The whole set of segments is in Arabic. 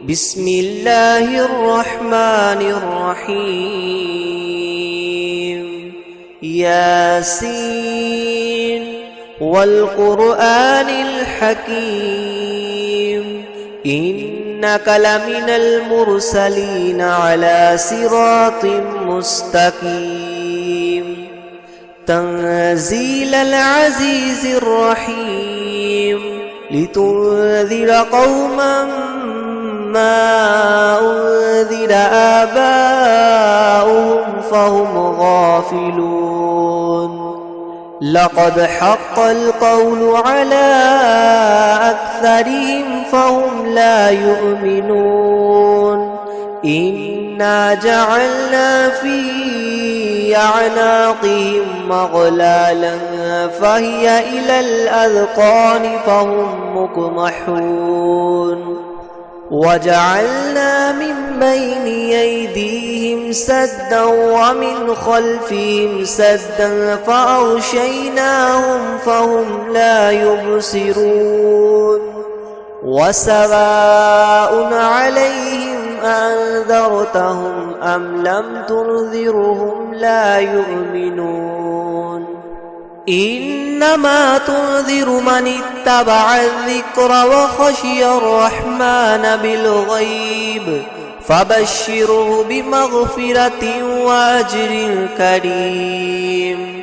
بسم الله الرحمن الرحيم ياسين والقرآن الحكيم إنك لمن المرسلين على صراط مستقيم تنزيل العزيز الرحيم لتنذر قوما ما أنذر آباؤهم فهم غافلون لقد حق القول على أكثرهم فهم لا يؤمنون إنا جعلنا في أعناقهم مغلالا فهي إلى الأذقان فهم مقمحون وجعلنا من بين أيديهم سدا ومن خلفهم سدا فأغشيناهم فهم لا يبصرون وسواء عليهم أنذرتهم أم لم تنذرهم لا يؤمنون إنما تنذر من اتبع الذكر وخشي الرحمن بالغيب فبشره بمغفرة وأجر كريم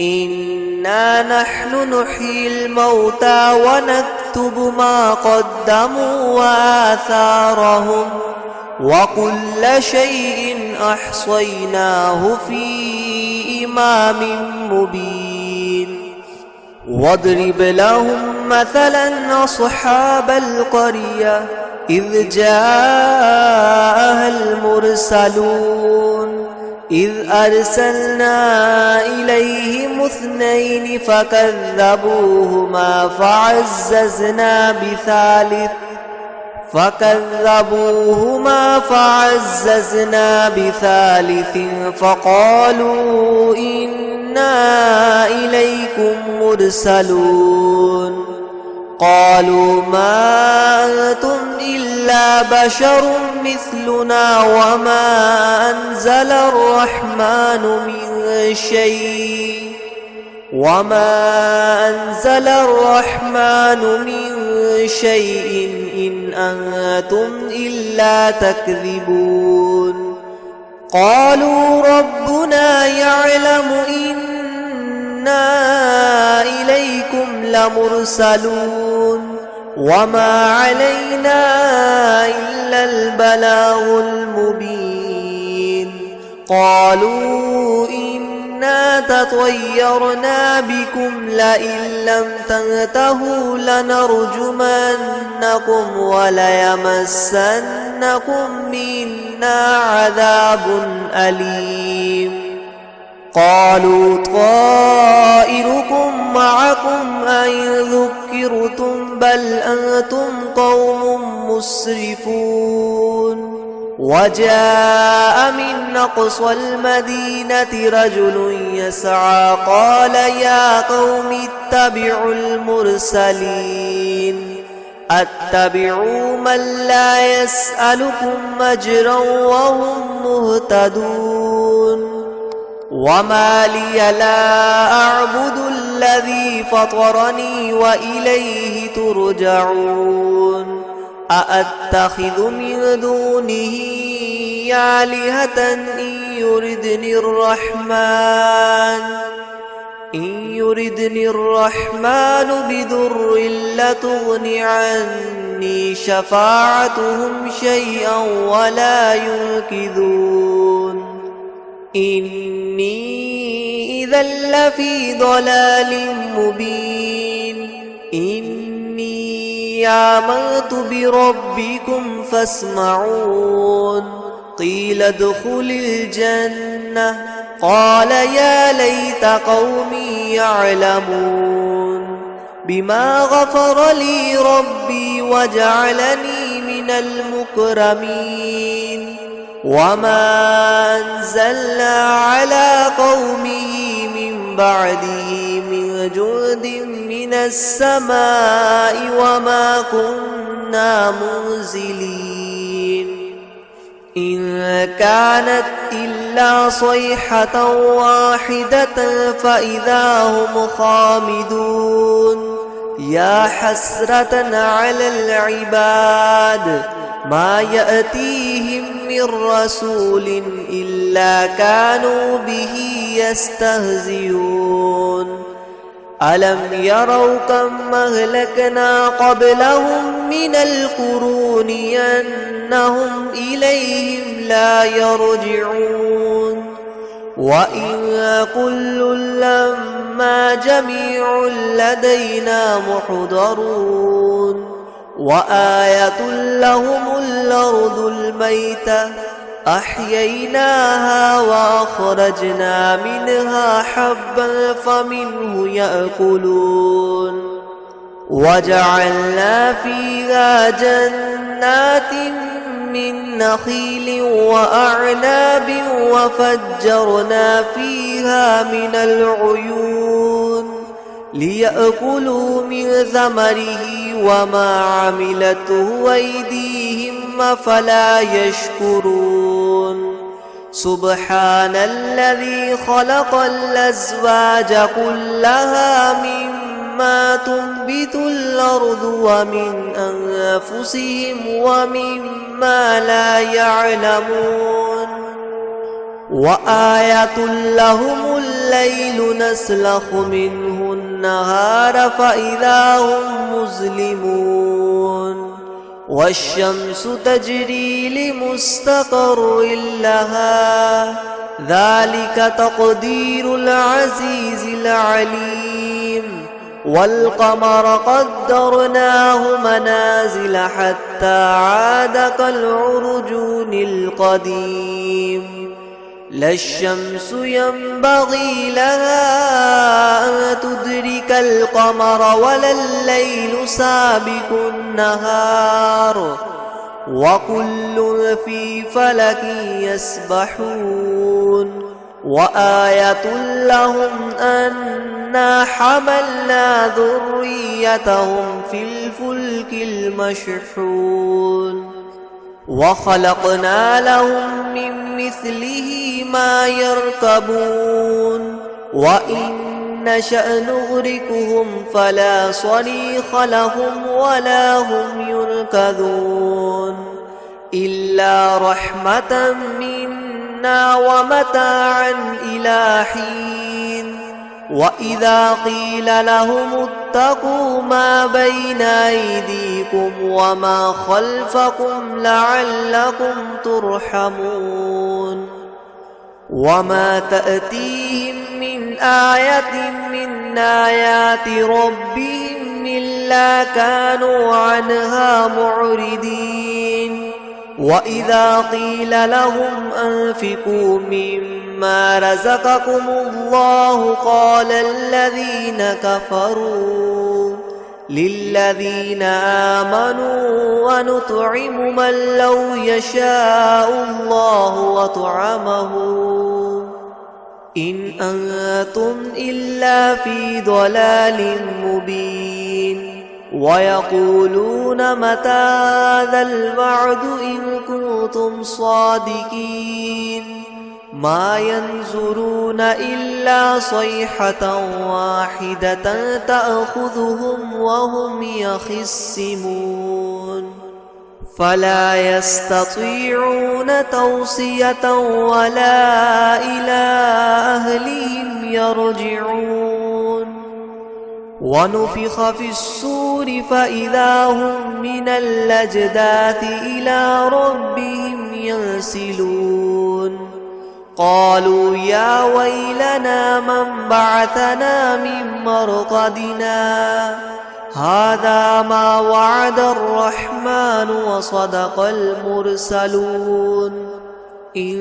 إنا نحن نحيي الموتى ونكتب ما قدموا وآثارهم وكل شيء أحصيناه في إمام مبين واضرب لهم مثلا أصحاب القرية إذ جاءها المرسلون إذ أرسلنا إليهم اثنين فكذبوهما فعززنا بثالث فقالوا إنا إليكم مرسلون قالوا ما أنتم إلا بشر مثلنا وما أنزل الرحمن من شيء إن أنتم إلا تكذبون قالوا ربنا يعلم إنا إليكم لمرسلون وما علينا إلا البلاغ المبين قالوا إنا تطيرنا بكم لئن لم تنتهوا لنرجمنكم وليمسنكم منا عذاب أليم قالوا طائركم معكم أئن ذكرتم بل أنتم قوم مسرفون وجاء من أقصى المدينة رجل يسعى قال يا قوم اتبعوا المرسلين اتبعوا من لا يسألكم أجرا وهم مهتدون وما لي لا أعبد الذي فطرني وإليه ترجعون أأتخذ من دونه آلهة إن يردني الرحمن بضر لا تغن عني شفاعتهم شيئا ولا ينقذون إني إذا لفي ضلال مبين إني آمنت بربكم فاسمعون قيل ادخل الجنة قال يا ليت قومي يعلمون بما غفر لي ربي وجعلني من المكرمين وما أنزلنا على قومه من بعده من جند من السماء وما كنا منزلين إن كانت إلا صيحة واحدة فإذا هم خامدون يا حسرة على العباد ما يأتيهم من رسول إلا كانوا به يستهزئون ألم يروا كم أهلكنا قبلهم من القرون أنهم إليهم لا يرجعون وإن كل لما جميع لدينا محضرون وآية لهم الأرض الميتة أحييناها وأخرجنا منها حبا فمنه يأكلون وجعلنا فيها جنات من نخيل وأعناب وفجرنا فيها من العيون ليأكلوا من ثمره وما عملته أيديهم أفلا يشكرون سبحان الذي خلق الأزواج كلها مما تنبت الأرض ومن أنفسهم ومما لا يعلمون وآية لهم الليل نسلخ منه النهار فإذا هم مظلمون والشمس تجري لمستقر لها ذلك تقدير العزيز العليم والقمر قدرناه منازل حتى عاد كالعرجون القديم لا الشمس ينبغي لها أن تدرك القمر ولا الليل سابق النهار وكل في فلك يسبحون وآية لهم أنا حملنا ذريتهم في الفلك المشحون وخلقنا لهم من مثله ما يركبون وإن نشأ نغرقهم فلا صريخ لهم ولا هم ينقذون إلا رحمة منا ومتاعا إلى حين وإذا قيل لهم اتقوا ما بين أيديكم وما خلفكم لعلكم ترحمون وما تأتيهم من آية من آيات ربهم إلا كانوا عنها معرضين وإذا قيل لهم أنفقوا مما رزقكم الله قال الذين كفروا للذين آمنوا ونطعم من لو يشاء الله وطعمه إن أنتم إلا في ضلال مبين ويقولون متى هذا الوعد إن كنتم صادقين ما ينظرون إلا صيحة واحدة تأخذهم وهم يخصمون فلا يستطيعون توصية ولا إلى أهلهم يرجعون ونفخ في الصور فإذا هم من الأجداث إلى ربهم ينسلون قالوا يا ويلنا من بعثنا من مرقدنا هذا ما وعد الرحمن وصدق المرسلون إن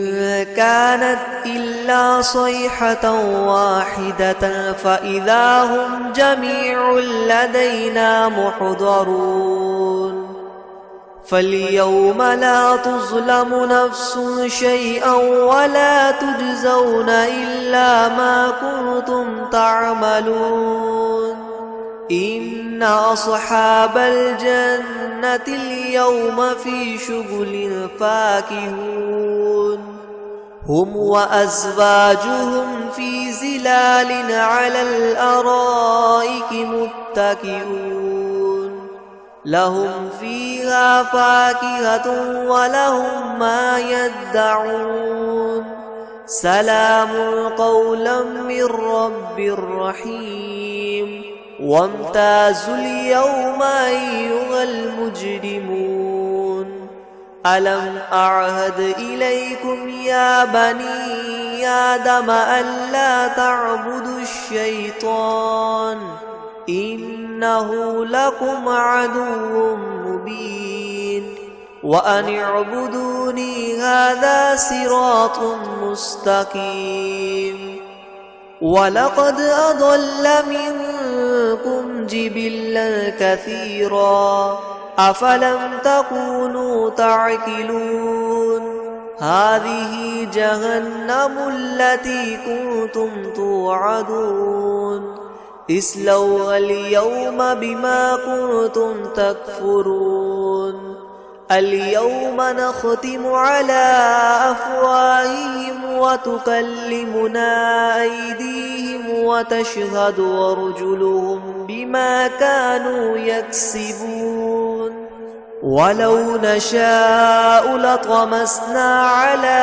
كانت إلا صيحة واحدة فإذا هم جميع لدينا محضرون فاليوم لا تظلم نفس شيئا ولا تجزون إلا ما كنتم تعملون إن أصحاب الجنة اليوم في شغل فاكهون هم وأزواجهم في ظلال على الأرائك متكئون لهم فيها فاكهة ولهم ما يدعون سلام قولا من رب رحيم وامتازوا اليوم أيها المجرمون ألم أعهد إليكم يا بني آدم ألا تعبدوا الشيطان إنه لكم عدو مبين وأن اعبدوني هذا صراط مستقيم ولقد أضل منكم جبلا كثيرا أفلم تكونوا تعقلون هذه جهنم التي كنتم توعدون اصلوها اليوم بما كنتم تكفرون اليوم نختم على أفواههم وتكلمنا أيديهم وتشهد أرجلهم بما كانوا يكسبون ولو نشاء لطمسنا على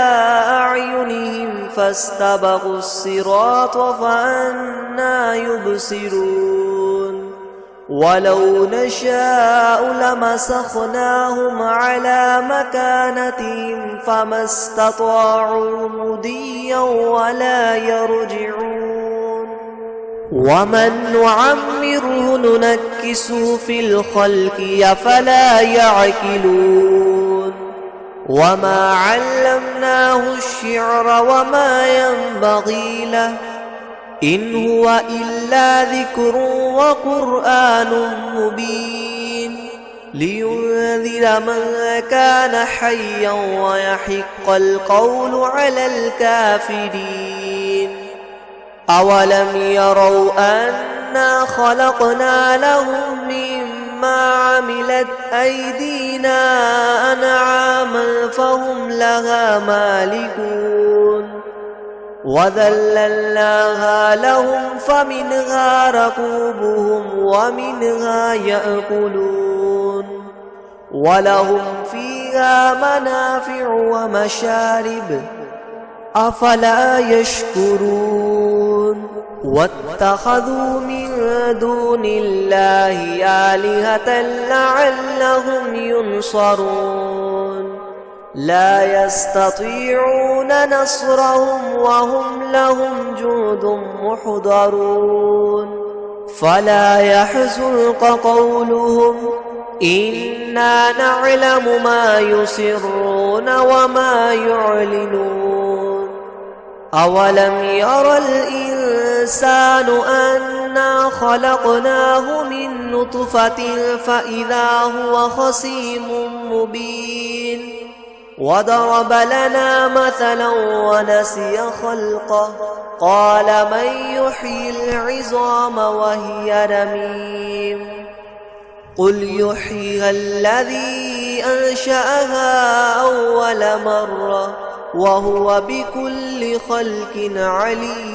أعينهم فاستبقوا الصراط فأنى يبصرون ولو نشاء لمسخناهم على مكانتهم فما استطاعوا مضيا ولا يرجعون ومن نعمره ننكسه في الخلق أفلا يعقلون وما علمناه الشعر وما ينبغي له إن هو إلا ذكر وقرآن مبين لينذر من كان حيا ويحق القول على الكافرين أولم يروا أنا خلقنا لهم مما عملت أيدينا أنعاما فهم لها مالكون وذللناها لهم فمنها ركوبهم ومنها يأكلون ولهم فيها منافع ومشارب أفلا يشكرون واتخذوا من دون الله آلهة لعلهم ينصرون لا يستطيعون نصرهم وهم لهم جند محضرون فلا يحزنك قولهم إنا نعلم ما يسرون وما يعلنون أولم ير الإنسان أنا خلقناه من نطفة فإذا هو خصيم مبين وضرب لنا مثلا ونسي خلقه قال من يحيي العظام وهي رميم قل يحييها الذي أنشأها أول مرة وهو بكل خلق عليم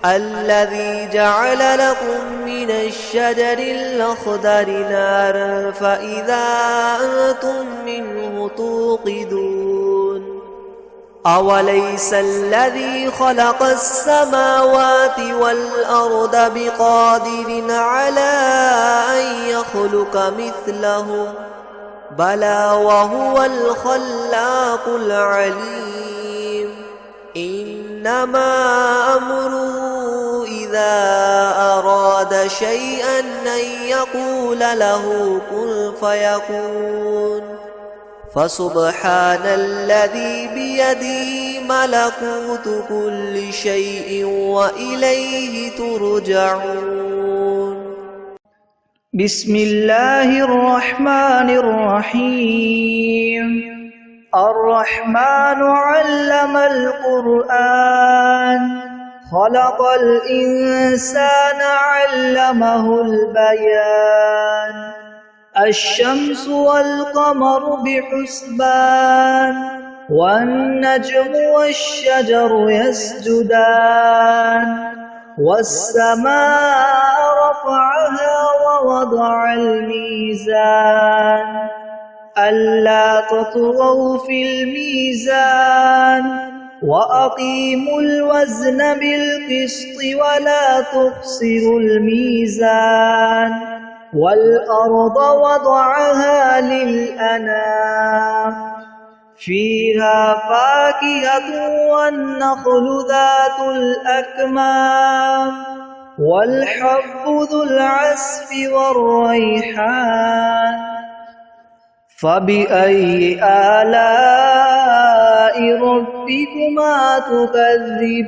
الذي جعل لكم من الشجر الأخضر نارا فإذا أنتم منه توقدون أوليس الذي خلق السماوات والأرض بقادر على أن يخلق مثله بلى وهو الخلاق العليم إنما أمره إذا أراد شيئا أن يقول له كن فيكون فسبحان الذي بيده ملكوت كل شيء وإليه ترجعون بسم الله الرحمن الرحيم الرحمن علم القرآن خلق الإنسان علمه البيان الشمس والقمر بحسبان والنجم والشجر يسجدان والسماء رفعها ووضع الميزان ألا تطغوا في الميزان وأقيموا الوزن بالقسط ولا تخسروا الميزان والأرض وضعها للأنام فيها فاكهة والنخل ذات الأكمام والحب ذو العصف والريحان فبأي آلاء ربكما تكذبان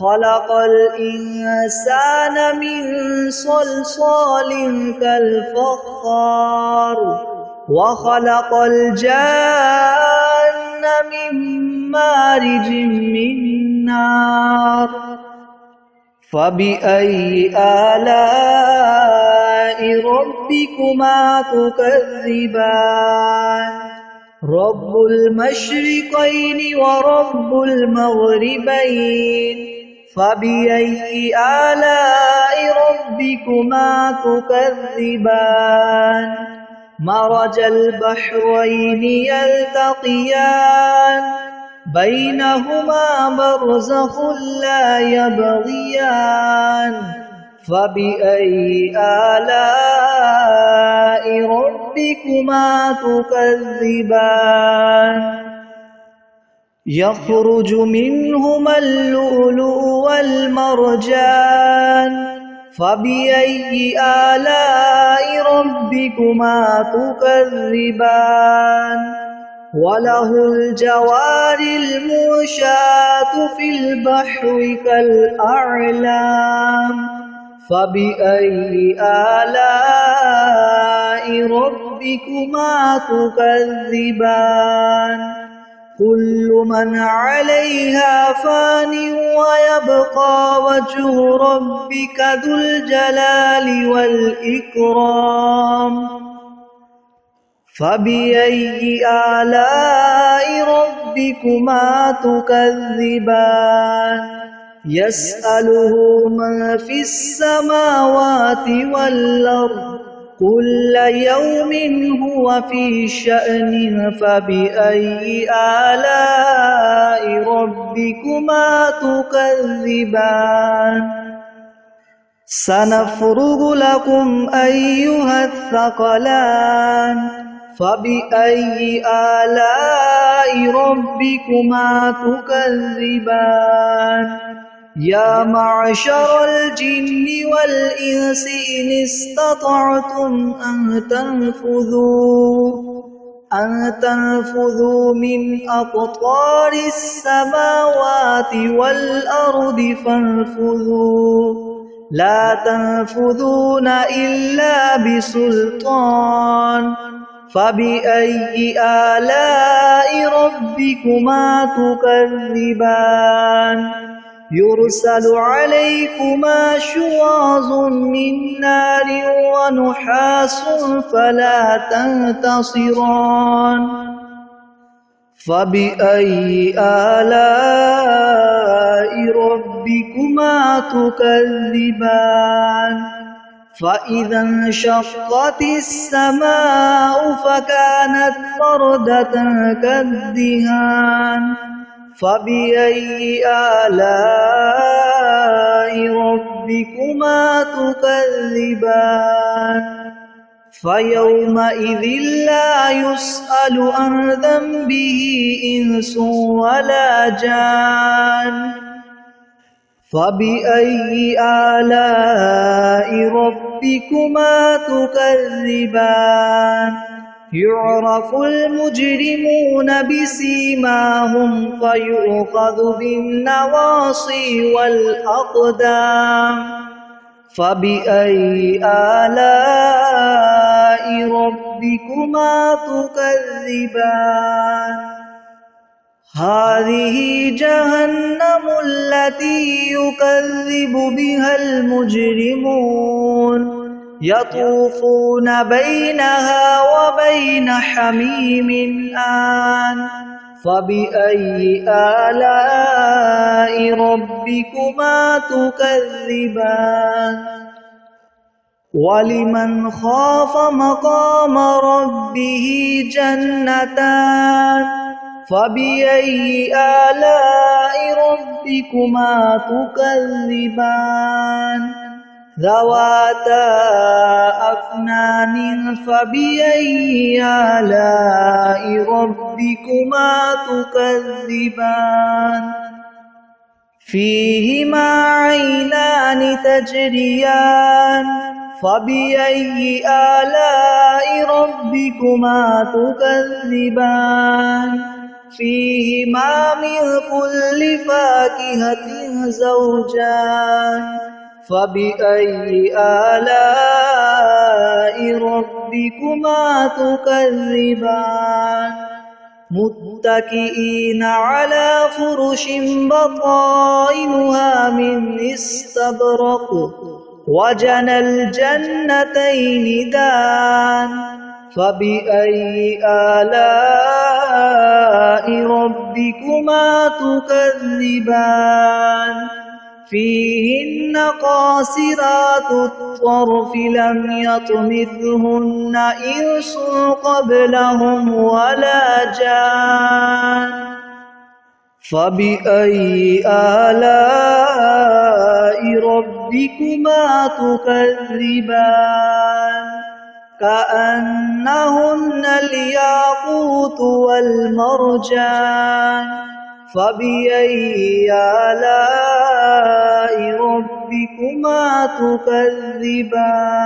خلق الإنسان من صلصال كالفخار وخلق الجان من مارج من نار فبأي آلاء ربكما تكذبان رب المشرقين ورب المغربين فبأي آلاء ربكما تكذبان مرج البحرين يلتقيان بينهما برزخ لا يبغيان فبأي آلاء ربكما تكذبان يخرج منهما اللؤلؤ والمرجان فبأي آلاء ربكما تكذبان وله الجوار المنشآت في البحر كالأعلام فبأي آلاء ربكما تكذبان كل من عليها فان ويبقى وجه ربك ذو الجلال والإكرام فبأي آلاء ربكما تكذبان يسأله من في السماوات والأرض كل يوم هو في شأن فبأي آلاء ربكما تكذبان سنفرغ لكم أيها الثقلان فبأي آلاء ربكما تكذبان يا معشر الجن والإنس إن استطعتم أن تنفذوا من أقطار السماوات والأرض فانفذوا لا تنفذون إلا بسلطان فبأي آلاء ربكما تكذبان يرسل عليكما شواظ من نار ونحاس فلا تنتصران فبأي آلاء ربكما تكذبان فإذا انشقت السماء فكانت وردة كالدهان فبأي آلاء ربكما تكذبان فيومئذ لا يسأل عن ذنبه إنس ولا جان فبأي آلاء ربكما تكذبان يعرف المجرمون بسيماهم فيؤخذ بالنواصي والأقدام فبأي آلاء ربكما تكذبان هذه جهنم التي يكذب بها المجرمون يطوفون بينها وبين حميم آن فبأي آلاء ربكما تكذبان ولمن خاف مقام ربه جنتان فبأي آلاء ربكما تكذبان ذواتا أفنان فبأي آلاء ربكما تكذبان فيهما عينان تجريان فبأي آلاء ربكما تكذبان فيهما من كل فاكهة زوجان فبأي آلاء ربكما تكذبان متكئين على فرش بطائنها من استبرق وجنى الجنتين دان فبأي آلاء ربكما تكذبان فيهن قاصرات الطرف لم يطمثهن إنس قبلهم ولا جان فبأي آلاء ربكما تكذبان كأنهن الياقوت والمرجان فبأي آلاء ربكما تكذبان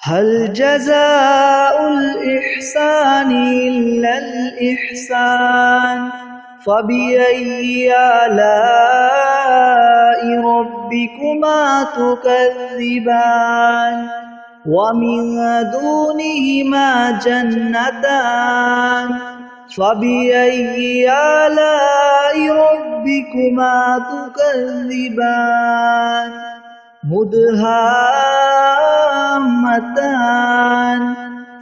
هل جزاء الإحسان إلا الإحسان فبأي آلاء ربكما تكذبان ومن دونهما جنتان فبأي آلاء ربكما تكذبان مدهامتان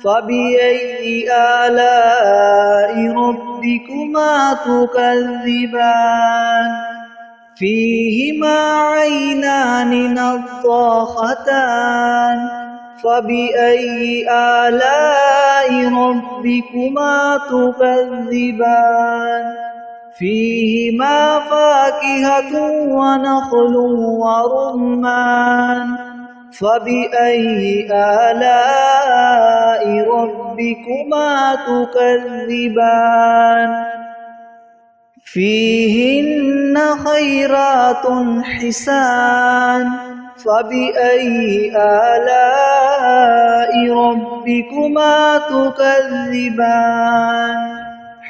فبأي آلاء ربكما تكذبان فيهما عينان نضاختان فبأي آلاء ربكما تكذبان فيهما فاكهة ونخل ورمان فبأي آلاء ربكما تكذبان فيهن خيرات حسان فبأي آلاء ربكما تكذبان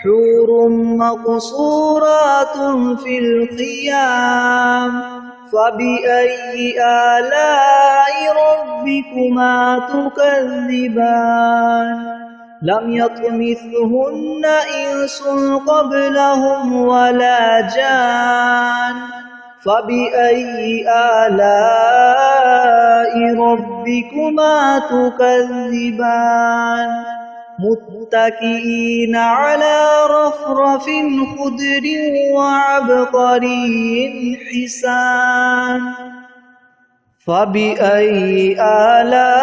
حور مقصورات في الخيام فبأي آلاء ربكما تكذبان لم يطمثهن إنس قبلهم ولا جان فبأي آلاء ربكما تكذبان متكئين على رفرف خضر وعبقري حسان فبأي آلاء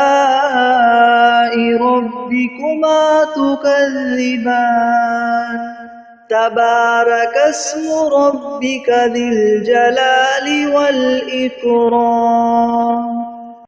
ربكما تكذبان تبارك اسم ربك ذي الجلال والإكرام